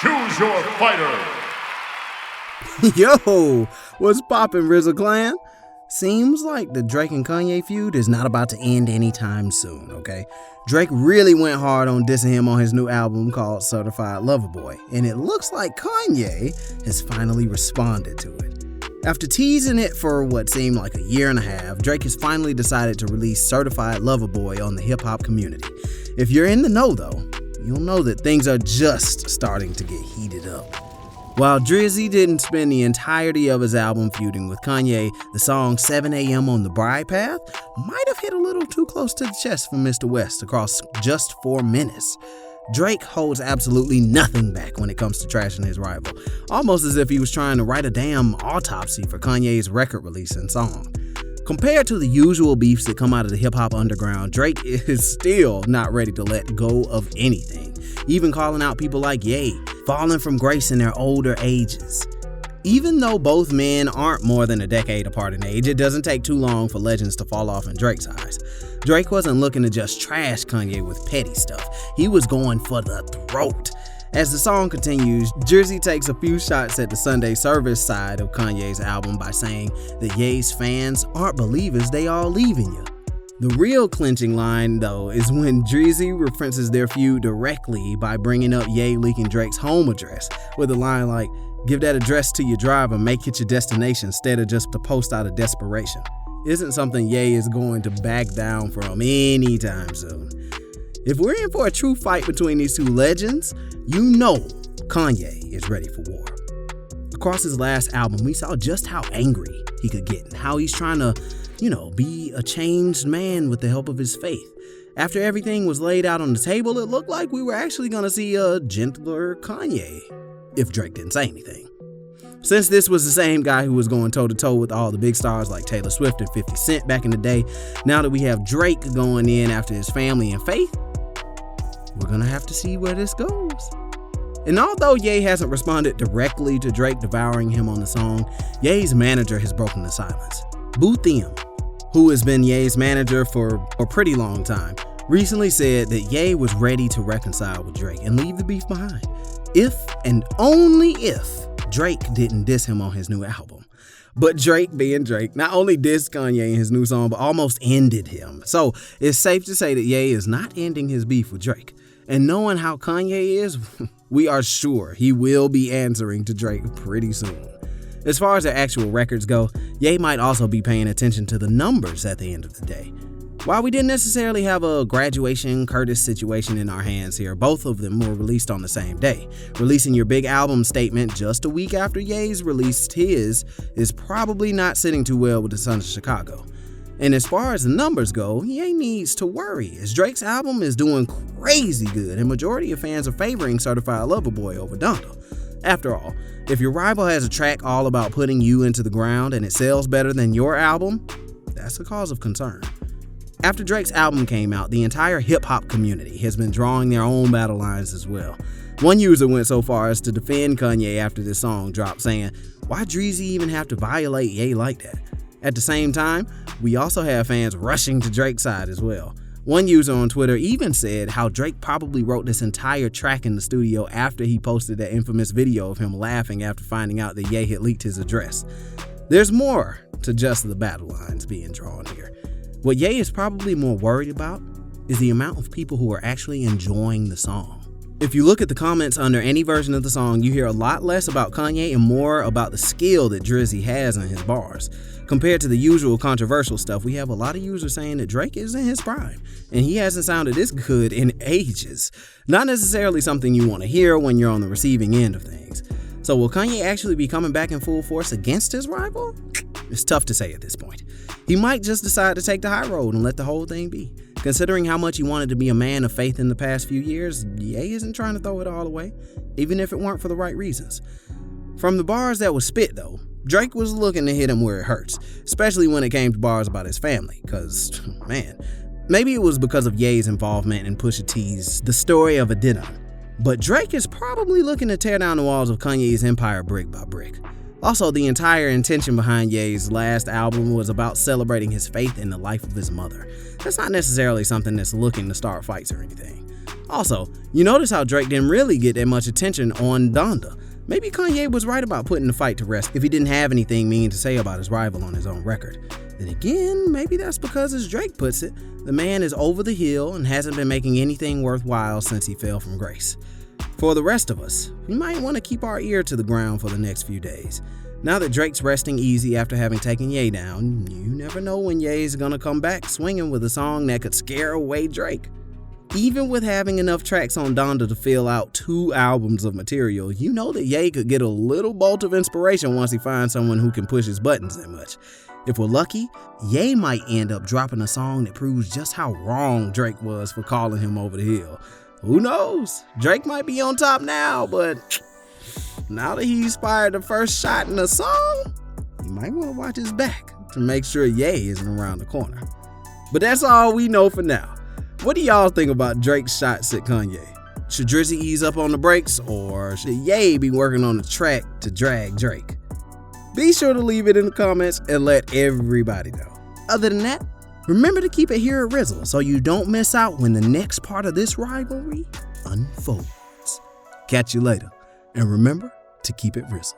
Choose your fighter. Yo, what's poppin', Rizzle clan? Seems like the Drake and Kanye feud is not about to end anytime soon, okay? Drake really went hard on dissing him on his new album called Certified Lover Boy, and it looks like Kanye has finally responded to it. After teasing it for what seemed like a year and a half, Drake has finally decided to release Certified Lover Boy on the hip-hop community. If you're in the know though, you'll know that things are just starting to get heated up. While Dreezy didn't spend the entirety of his album feuding with Kanye, the song 7 a.m. on the Bridle Path might have hit a little too close to the chest for Mr. West across just 4 minutes. Drake holds absolutely nothing back when it comes to trashing his rival, almost as if he was trying to write a damn autopsy for Kanye's record release and song. Compared to the usual beefs that come out of the hip-hop underground, Drake is still not ready to let go of anything, even calling out people like Ye, falling from grace in their older ages. Even though both men aren't more than a decade apart in age, it doesn't take too long for legends to fall off in Drake's eyes. Drake wasn't looking to just trash Kanye with petty stuff, he was going for the throat. As the song continues, Dreezy takes a few shots at the Sunday service side of Kanye's album by saying that Ye's fans aren't believers, they all leaving you. The real clinching line, though, is when Dreezy references their feud directly by bringing up Ye leaking Drake's home address, with a line like, "Give that address to your driver, make it your destination instead of just to post out of desperation." Isn't something Ye is going to back down from anytime soon. If we're in for a true fight between these two legends, you know Kanye is ready for war. Across his last album, we saw just how angry he could get and how he's trying to, be a changed man with the help of his faith. After everything was laid out on the table, it looked like we were actually going to see a gentler Kanye, if Drake didn't say anything. Since this was the same guy who was going toe-to-toe with all the big stars like Taylor Swift and 50 Cent back in the day, now that we have Drake going in after his family and faith, we're gonna have to see where this goes. And although Ye hasn't responded directly to Drake devouring him on the song, Ye's manager has broken the silence. Boothem, who has been Ye's manager for a pretty long time, recently said that Ye was ready to reconcile with Drake and leave the beef behind, if and only if Drake didn't diss him on his new album. But Drake, being Drake, not only dissed Kanye in his new song, but almost ended him. So it's safe to say that Ye is not ending his beef with Drake. And knowing how Kanye is, we are sure he will be answering to Drake pretty soon. As far as their actual records go, Ye might also be paying attention to the numbers at the end of the day. While we didn't necessarily have a graduation Curtis situation in our hands here, both of them were released on the same day. Releasing your big album statement just a week after Ye's released his is probably not sitting too well with the Sons of Chicago. And as far as the numbers go, Ye needs to worry, as Drake's album is doing crazy good and majority of fans are favoring Certified Lover Boy over Donda. After all, if your rival has a track all about putting you into the ground and it sells better than your album, that's a cause of concern. After Drake's album came out, the entire hip-hop community has been drawing their own battle lines as well. One user went so far as to defend Kanye after this song dropped, saying, "Why Dreezy even have to violate Ye like that?" At the same time, we also have fans rushing to Drake's side as well. One user on Twitter even said how Drake probably wrote this entire track in the studio after he posted that infamous video of him laughing after finding out that Ye had leaked his address. There's more to just the battle lines being drawn here. What Ye is probably more worried about is the amount of people who are actually enjoying the song. If you look at the comments under any version of the song, you hear a lot less about Kanye and more about the skill that Dreezy has in his bars. Compared to the usual controversial stuff, we have a lot of users saying that Drake is in his prime, and he hasn't sounded this good in ages. Not necessarily something you want to hear when you're on the receiving end of things. So will Kanye actually be coming back in full force against his rival? It's tough to say at this point. He might just decide to take the high road and let the whole thing be. Considering how much he wanted to be a man of faith in the past few years, Ye isn't trying to throw it all away, even if it weren't for the right reasons. From the bars that was spit though, Drake was looking to hit him where it hurts, especially when it came to bars about his family, cause, man, maybe it was because of Ye's involvement in Pusha T's The Story of a Dinner. But Drake is probably looking to tear down the walls of Kanye's empire brick by brick. Also, the entire intention behind Ye's last album was about celebrating his faith in the life of his mother. That's not necessarily something that's looking to start fights or anything. Also, you notice how Drake didn't really get that much attention on Donda. Maybe Kanye was right about putting the fight to rest if he didn't have anything mean to say about his rival on his own record. Then again, maybe that's because, as Drake puts it, the man is over the hill and hasn't been making anything worthwhile since he fell from grace. For the rest of us, we might want to keep our ear to the ground for the next few days. Now that Drake's resting easy after having taken Ye down, you never know when Ye's gonna come back swinging with a song that could scare away Drake. Even with having enough tracks on Donda to fill out 2 albums of material, you know that Ye could get a little bolt of inspiration once he finds someone who can push his buttons that much. If we're lucky, Ye might end up dropping a song that proves just how wrong Drake was for calling him over the hill. Who knows? Drake might be on top now, but now that he's fired the first shot in a song, he might want to watch his back to make sure Ye isn't around the corner. But that's all we know for now. What do y'all think about Drake's shots at Kanye? Should Dreezy ease up on the brakes, or should Ye be working on the track to drag Drake? Be sure to leave it in the comments and let everybody know. Other than that, remember to keep it here at Rizzle so you don't miss out when the next part of this rivalry unfolds. Catch you later, and remember to keep it Rizzle.